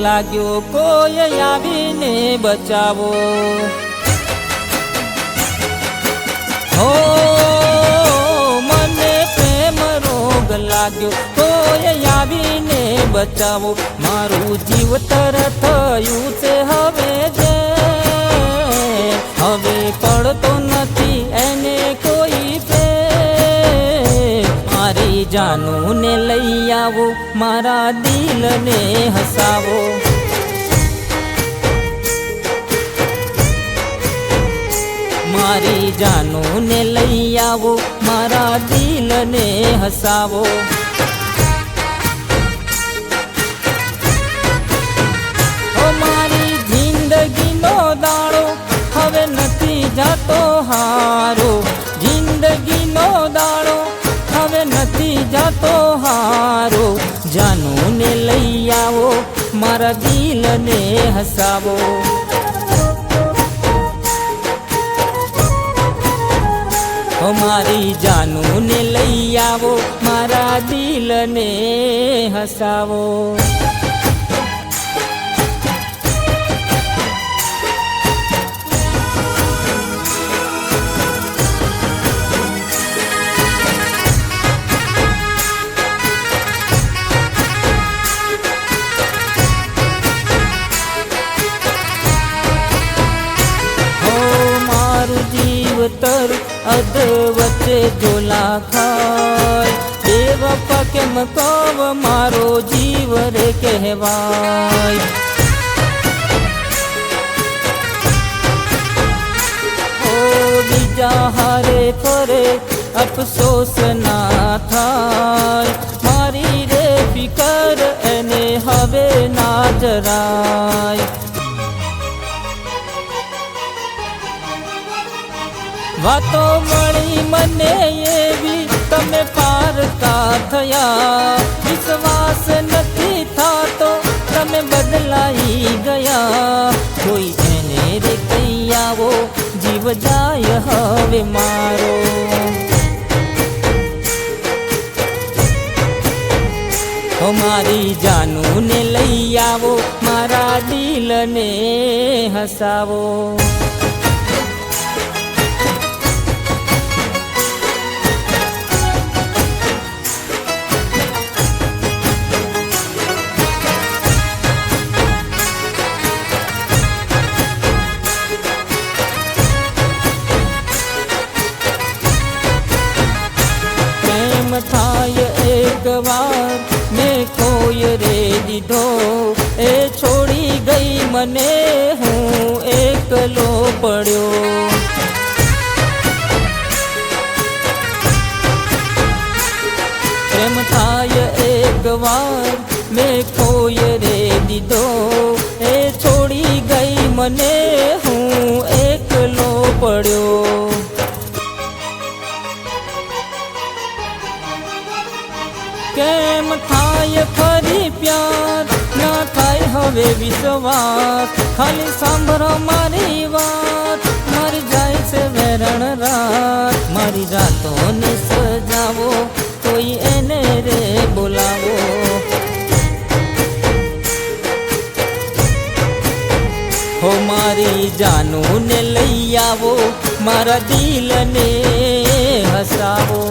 લાગ્યો, કોઈ આવીને બચાવો. હો મને પ્રેમ રોગ લાગ્યો, કોઈ આવીને બચાવો. મારું જીવતર થયું છે હવે જે, હવે પડતો નથી એને કોઈ પ્રેમ. મારી જાનુને લઈ આવો, મારા દિલને હસાવો. મારી જાનુને લઈ આવો, મારા દિલને હસાવો. ઓ મારી જિંદગીનો દાડો હવે નથી જાતો હારો, જિંદગીનો દાડો હવે નથી જાતો હારો. જાનુને લઈ આવો, મારા દિલને હસાવો. મારી જાનુને લઈ આવો, મારા દિલને હસાવો. જીવતર અધ વચ્ચે ઝોલા ખાય, બેવફા કેમ કવ મારો જીવ રે કહેવાય. ઓ બીજા હારે ફરે અફસોસ ના થાય, મારી રે ફિકર એને હવે ના જરાય. વાતો મળી મને એવી તમે પારકા થયા, વિશ્વાસ નથી થાતો તમે બદલાઈ ગયા. કોઈ એને રે કહી આવો, જીવ જાય હવે મારો. મારી જાનુને લઈ આવો, મારા દિલને હસાવો. થાય એક વાર મેં કોઈ રે દીધો, એ છોડી ગઈ મને હું એકલો પડ્યો. પ્રેમ થાય એક વાર મેં કોઈ રે દીધો, એ છોડી ગઈ મને હું એકલો પડ્યો. કેમ થાય ફરી પ્યાર, ના થાય હવે વિશ્વાસ. ખાલી સાંભળો મારી વાત, મારી જાય છે વેરણ રાત. મારી રાતોને સજાવો, કોઈ એને રે બોલાવો. હો મારી જાનુને લઈ આવો, મારા દિલને હસાવો.